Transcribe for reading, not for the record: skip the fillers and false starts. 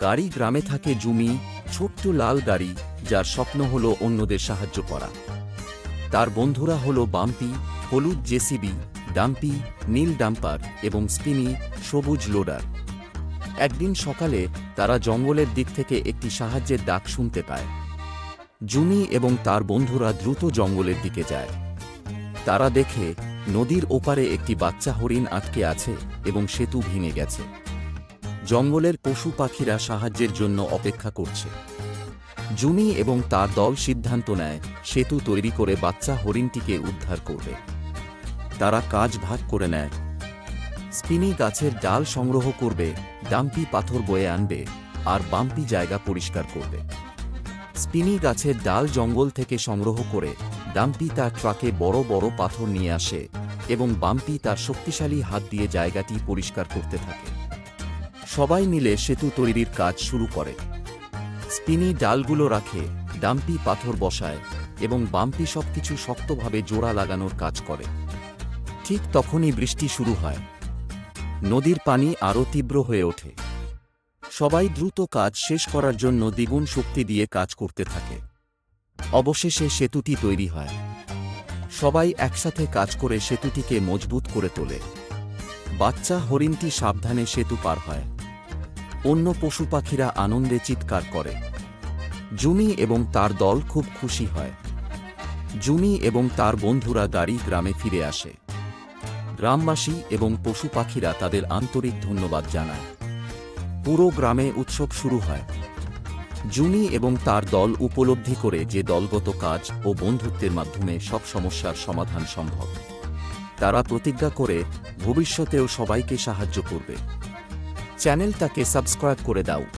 গাড়ি গ্রামে থাকে জুমি, ছোট্ট লাল গাড়ি, যার স্বপ্ন হলো অন্যদের সাহায্য করা। তার বন্ধুরা হলো বাম্পি, হলুদ জেসিবি, ডাম্পি, নীল ডাম্পার এবং স্পিনি, সবুজ লোডার। একদিন সকালে তারা জঙ্গলের দিক থেকে একটি সাহায্যের ডাক শুনতে পায়। জুমি এবং তার বন্ধুরা দ্রুত জঙ্গলের দিকে যায়। তারা দেখে নদীর ওপারে একটি বাচ্চা হরিণ আটকে আছে এবং সেতু ভেঙে গেছে। জঙ্গলের পশু পাখিরা সাহায্যের জন্য অপেক্ষা করছে। জুমি এবং তার দল সিদ্ধান্ত নেয় সেতু তৈরি করে বাচ্চা হরিণটিকে উদ্ধার করবে। তারা কাজ ভাগ করে নেয়। স্পিনি গাছের ডাল সংগ্রহ করবে, ডাম্পি পাথর বয়ে আনবে, আর বাম্পি জায়গা পরিষ্কার করবে। স্পিনি গাছের ডাল জঙ্গল থেকে সংগ্রহ করে ডাম্পি তার ট্রাকে বড় বড় পাথর নিয়ে আসে এবং বাম্পি তার শক্তিশালী হাত দিয়ে জায়গাটি পরিষ্কার করতে থাকে। সবাই মিলে সেতু তৈরির কাজ শুরু করে। স্পিনি ডালগুলো রাখে, ডাম্পি পাথর বসায় এবং বাম্পি সবকিছু শক্তভাবে জোড়া লাগানোর কাজ করে। ঠিক তখনই বৃষ্টি শুরু হয়। নদীর পানি আরও তীব্র হয়ে ওঠে। সবাই দ্রুত কাজ শেষ করার জন্য দ্বিগুণ শক্তি দিয়ে কাজ করতে থাকে। অবশেষে সেতুটি তৈরি হয়। সবাই একসাথে কাজ করে সেতুটিকে মজবুত করে তোলে। বাচ্চা হরিণটি সাবধানে সেতু পার হয়। অন্য পশু পাখিরা আনন্দে চিৎকার করে। জুমি এবং তার দল খুব খুশি হয়। জুমি এবং তার বন্ধুরা গাড়ি গ্রামে ফিরে আসে। গ্রামবাসী এবং পশু পাখিরা তাদের আন্তরিক ধন্যবাদ জানায়। পুরো গ্রামে উৎসব শুরু হয়। জুনি এবং তার দল উপলব্ধি করে যে দলগত কাজ ও বন্ধুত্বের মাধ্যমে সব সমস্যার সমাধান সম্ভব। তারা প্রতিজ্ঞা করে ভবিষ্যতেও সবাইকে সাহায্য করবে। চ্যানেলটাকে সাবস্ক্রাইব করে দাও।